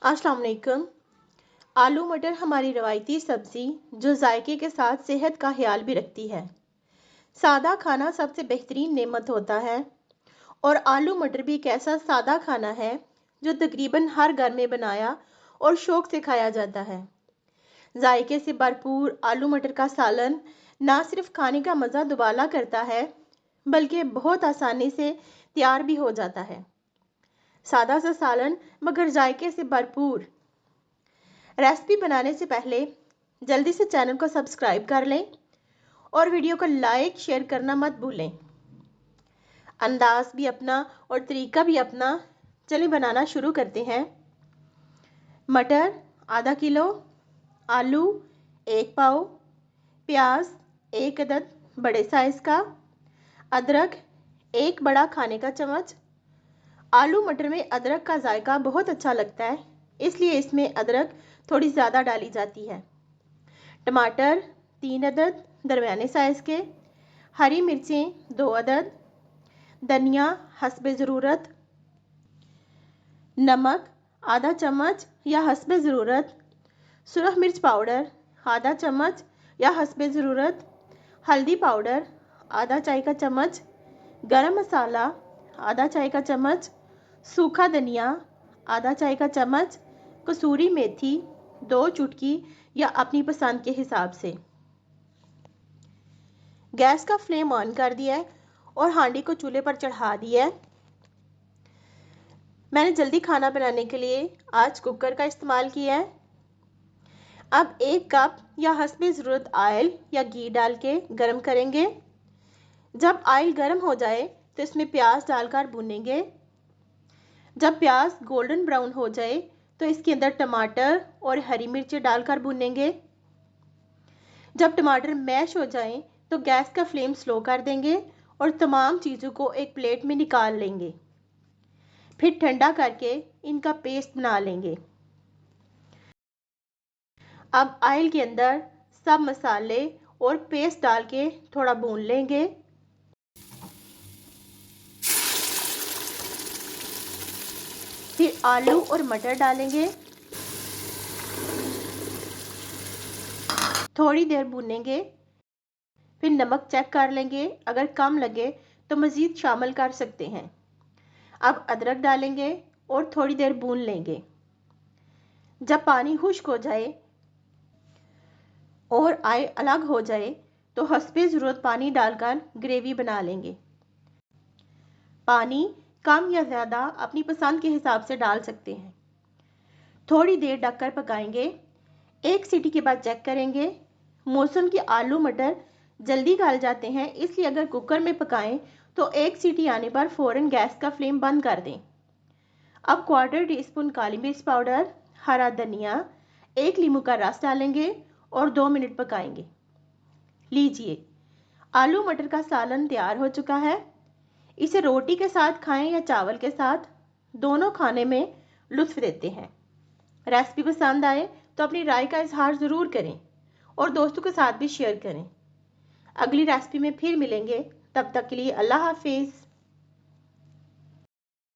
अस्सलाम वालेकुम। आलू मटर हमारी रवायती सब्ज़ी जो जायके के साथ सेहत का ख्याल भी रखती है। सादा खाना सबसे बेहतरीन नेमत होता है और आलू मटर भी एक ऐसा सादा खाना है जो तकरीबन हर घर में बनाया और शौक से खाया जाता है। जायके से भरपूर आलू मटर का सालन ना सिर्फ खाने का मज़ा दुबाला करता है बल्कि बहुत आसानी से तैयार भी हो जाता है। सादा सा सालन मगर जायके से भरपूर। रेसिपी बनाने से पहले जल्दी से चैनल को सब्सक्राइब कर लें और वीडियो को लाइक शेयर करना मत भूलें। अंदाज भी अपना और तरीका भी अपना। चलिए बनाना शुरू करते हैं। मटर आधा किलो, आलू 1 पाव, प्याज 1 अदद बड़े साइज़ का, अदरक 1 बड़ा खाने का चम्मच। आलू मटर में अदरक का जायका बहुत अच्छा लगता है, इसलिए इसमें अदरक थोड़ी ज़्यादा डाली जाती है। टमाटर 3 अदद दरमियाने साइज़ के, हरी मिर्चें 2 अदद, धनिया हस्बे ज़रूरत, नमक आधा चम्मच या हस्बे ज़रूरत, सुरख मिर्च पाउडर आधा चम्मच या हस्बे ज़रूरत, हल्दी पाउडर आधा चाय का चम्मच, गरम मसाला आधा चाय का चम्मच, सूखा धनिया आधा चाय का चम्मच, कसूरी मेथी 2 चुटकी या अपनी पसंद के हिसाब से। गैस का फ्लेम ऑन कर दिया है और हांडी को चूल्हे पर चढ़ा दिया है। मैंने जल्दी खाना बनाने के लिए आज कुकर का इस्तेमाल किया है। अब 1 कप या हस्बे ज़रूरत ऑयल या घी डाल के गरम करेंगे। जब ऑयल गरम हो जाए तो इसमें प्याज डालकर भूनेंगे। जब प्याज गोल्डन ब्राउन हो जाए तो इसके अंदर टमाटर और हरी मिर्ची डालकर भूनेंगे। जब टमाटर मैश हो जाएं तो गैस का फ्लेम स्लो कर देंगे और तमाम चीज़ों को एक प्लेट में निकाल लेंगे। फिर ठंडा करके इनका पेस्ट बना लेंगे। अब ऑयल के अंदर सब मसाले और पेस्ट डाल के थोड़ा भून लेंगे। फिर आलू और मटर डालेंगे, थोड़ी देर भूनेंगे। फिर नमक चेक कर लेंगे, अगर कम लगे तो मज़ीद शामिल कर सकते हैं। अब अदरक डालेंगे और थोड़ी देर भून लेंगे। जब पानी खुश्क हो जाए और ऑयल अलग हो जाए तो हस्बे ज़रूरत पानी डालकर ग्रेवी बना लेंगे। पानी कम या ज़्यादा अपनी पसंद के हिसाब से डाल सकते हैं। थोड़ी देर ढककर पकाएंगे। 1 सीटी के बाद चेक करेंगे। मौसम के आलू मटर जल्दी गल जाते हैं, इसलिए अगर कुकर में पकाएं तो 1 सीटी आने पर फ़ौरन गैस का फ्लेम बंद कर दें। अब 1/4 टीस्पून काली मिर्च पाउडर, हरा धनिया, 1 नींबू का रस डालेंगे और 2 मिनट पकाएंगे। लीजिए, आलू मटर का सालन तैयार हो चुका है। इसे रोटी के साथ खाएं या चावल के साथ, दोनों खाने में लुत्फ़ देते हैं। रेसिपी पसंद आए तो अपनी राय का इजहार ज़रूर करें और दोस्तों के साथ भी शेयर करें। अगली रेसिपी में फिर मिलेंगे, तब तक के लिए अल्लाह हाफिज़।